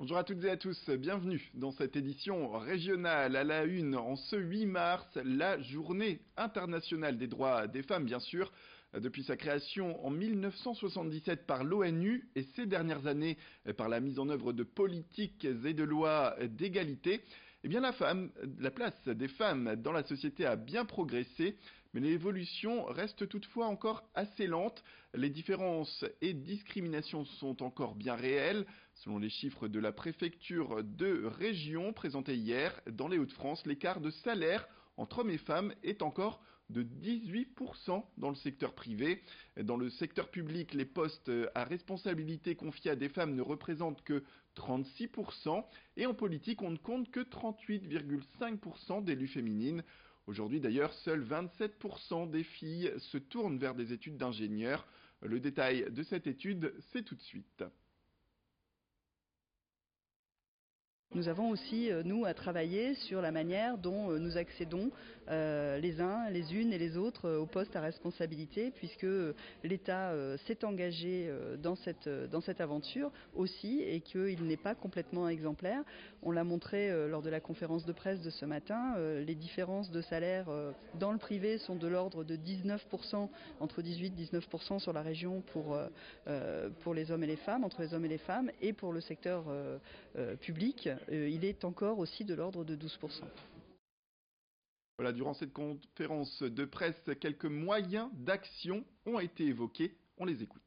Bonjour à toutes et à tous, bienvenue dans cette édition régionale à la une en ce 8 mars, la journée internationale des droits des femmes bien sûr. Depuis sa création en 1977 par l'ONU et ces dernières années par la mise en œuvre de politiques et de lois d'égalité, eh bien la place des femmes dans la société a bien progressé, mais l'évolution reste toutefois encore assez lente. Les différences et discriminations sont encore bien réelles. Selon les chiffres de la préfecture de région présentés hier, dans les Hauts-de-France, l'écart de salaire entre hommes et femmes est encore de 18% dans le secteur privé. Dans le secteur public, les postes à responsabilité confiés à des femmes ne représentent que 36%. Et en politique, on ne compte que 38,5% d'élus féminines. Aujourd'hui d'ailleurs, seuls 27% des filles se tournent vers des études d'ingénieur. Le détail de cette étude, c'est tout de suite. Nous avons aussi, nous, à travailler sur la manière dont nous accédons les uns, les unes et les autres aux postes à responsabilité, puisque l'État s'est engagé dans cette aventure aussi et qu'il n'est pas complètement exemplaire. On l'a montré lors de la conférence de presse de ce matin, les différences de salaire dans le privé sont de l'ordre de 19%, entre 18 et 19% sur la région pour les hommes et les femmes, entre les hommes et les femmes, et pour le secteur public. Il est encore aussi de l'ordre de 12%. Voilà, durant cette conférence de presse, quelques moyens d'action ont été évoqués. On les écoute.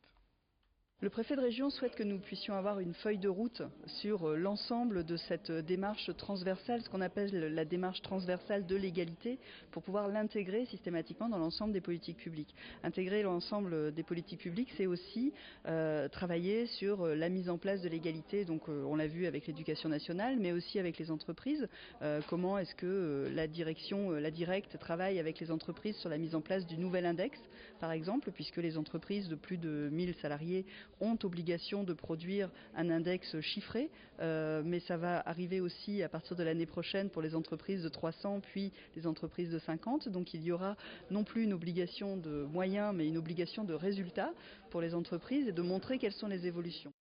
Le préfet de région souhaite que nous puissions avoir une feuille de route sur l'ensemble de cette démarche transversale, ce qu'on appelle la démarche transversale de l'égalité, pour pouvoir l'intégrer systématiquement dans l'ensemble des politiques publiques. Intégrer l'ensemble des politiques publiques, c'est aussi travailler sur la mise en place de l'égalité, donc on l'a vu avec l'éducation nationale, mais aussi avec les entreprises. Comment est-ce que la directe travaille avec les entreprises sur la mise en place du nouvel index, par exemple, puisque les entreprises de plus de 1000 salariés ont obligation de produire un index chiffré, mais ça va arriver aussi à partir de l'année prochaine pour les entreprises de 300 puis les entreprises de 50. Donc il y aura non plus une obligation de moyens, mais une obligation de résultats pour les entreprises et de montrer quelles sont les évolutions.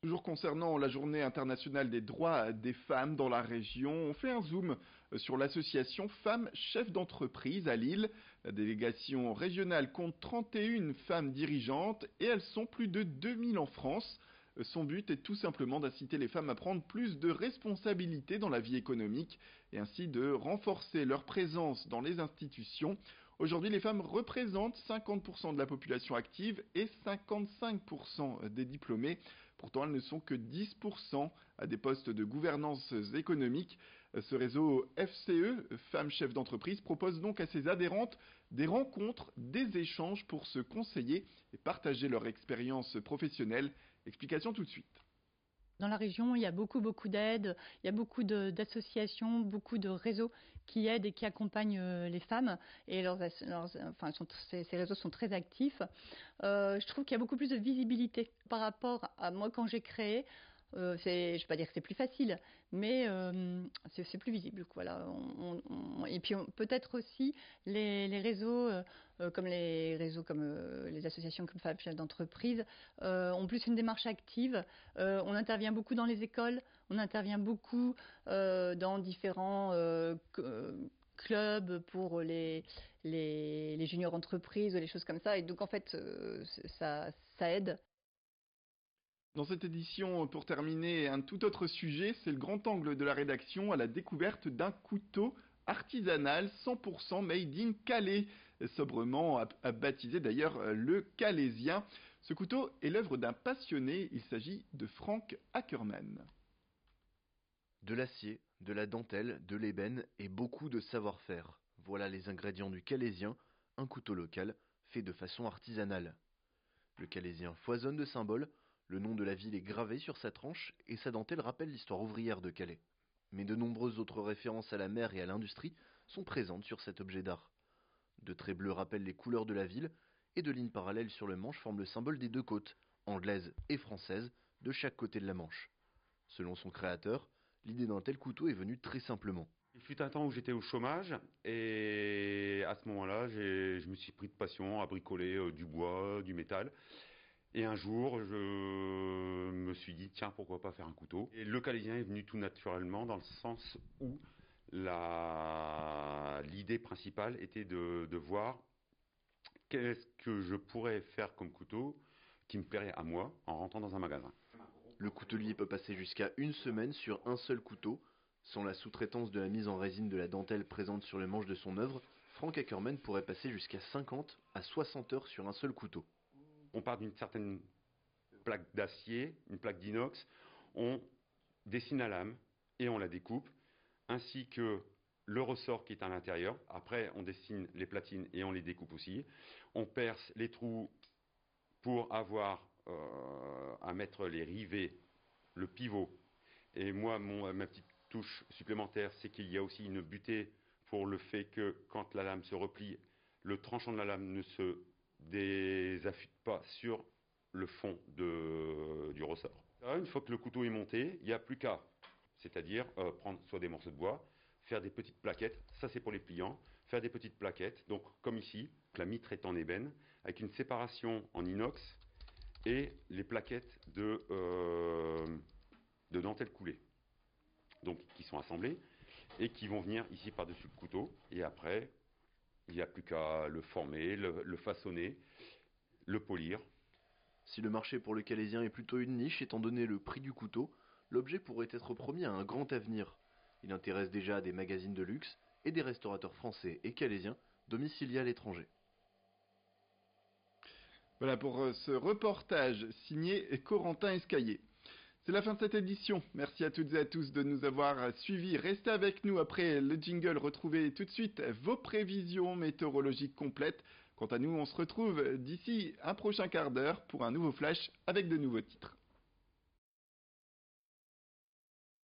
Toujours concernant la journée internationale des droits des femmes dans la région, on fait un zoom sur l'association Femmes Chefs d'entreprise à Lille. La délégation régionale compte 31 femmes dirigeantes et elles sont plus de 2000 en France. Son but est tout simplement d'inciter les femmes à prendre plus de responsabilités dans la vie économique et ainsi de renforcer leur présence dans les institutions. Aujourd'hui, les femmes représentent 50% de la population active et 55% des diplômés. Pourtant, elles ne sont que 10% à des postes de gouvernance économique. Ce réseau FCE, Femmes Chefs d'entreprise, propose donc à ses adhérentes des rencontres, des échanges pour se conseiller et partager leur expérience professionnelle. Explication tout de suite. Dans la région, il y a beaucoup d'aides, il y a beaucoup d'associations, beaucoup de réseaux qui aident et qui accompagnent les femmes. Et ces réseaux sont très actifs. Je trouve qu'il y a beaucoup plus de visibilité par rapport à moi quand j'ai créé. Je ne vais pas dire que c'est plus facile, mais c'est plus visible. Voilà. Et puis peut-être aussi les réseaux, comme les associations comme Femmes Chefs d'entreprise, ont plus une démarche active. On intervient beaucoup dans les écoles, on intervient beaucoup dans différents clubs pour les juniors entreprises, les choses comme ça. Et donc en fait, ça aide. Dans cette édition, pour terminer, un tout autre sujet, c'est le grand angle de la rédaction à la découverte d'un couteau artisanal 100% made in Calais, sobrement baptisé d'ailleurs le Calaisien. Ce couteau est l'œuvre d'un passionné, il s'agit de Frank Ackermann. De l'acier, de la dentelle, de l'ébène et beaucoup de savoir-faire. Voilà les ingrédients du Calaisien, un couteau local fait de façon artisanale. Le Calaisien foisonne de symboles. Le nom de la ville est gravé sur sa tranche et sa dentelle rappelle l'histoire ouvrière de Calais. Mais de nombreuses autres références à la mer et à l'industrie sont présentes sur cet objet d'art. De traits bleus rappellent les couleurs de la ville et de lignes parallèles sur le manche forment le symbole des deux côtes, anglaise et française, de chaque côté de la Manche. Selon son créateur, l'idée d'un tel couteau est venue très simplement. Il fut un temps où j'étais au chômage et à ce moment-là, je me suis pris de passion à bricoler du bois, du métal. Et un jour, je me suis dit, dit tiens, pourquoi pas faire un couteau. Et le Calésien est venu tout naturellement dans le sens où l'idée principale était de voir qu'est-ce que je pourrais faire comme couteau qui me plairait à moi en rentrant dans un magasin. Le coutelier peut passer jusqu'à 1 semaine sur un seul couteau. Sans la sous-traitance de la mise en résine de la dentelle présente sur le manche de son œuvre, Frank Ackerman pourrait passer jusqu'à 50 à 60 heures sur un seul couteau. On part d'une certaine plaque d'acier, une plaque d'inox, on dessine la lame et on la découpe, ainsi que le ressort qui est à l'intérieur. Après, on dessine les platines et on les découpe aussi. On perce les trous pour avoir à mettre les rivets, le pivot. Et moi, ma petite touche supplémentaire, c'est qu'il y a aussi une butée pour le fait que quand la lame se replie, le tranchant de la lame ne se désaffûte pas sur le fond du ressort. Une fois que le couteau est monté, il n'y a plus qu'à, c'est-à-dire prendre soit des morceaux de bois, faire des petites plaquettes, ça c'est pour les pliants, faire des petites plaquettes, donc comme ici, la mitre est en ébène, avec une séparation en inox et les plaquettes de dentelle coulée, donc qui sont assemblées et qui vont venir ici par-dessus le couteau, et après, il n'y a plus qu'à le former, le façonner, le polir. Si le marché pour le Calésien est plutôt une niche étant donné le prix du couteau, l'objet pourrait être promis à un grand avenir. Il intéresse déjà des magazines de luxe et des restaurateurs français et calaisiens domiciliés à l'étranger. Voilà pour ce reportage signé Corentin Escaillé. C'est la fin de cette édition. Merci à toutes et à tous de nous avoir suivis. Restez avec nous après le jingle. Retrouvez tout de suite vos prévisions météorologiques complètes. Quant à nous, on se retrouve d'ici un prochain quart d'heure pour un nouveau flash avec de nouveaux titres.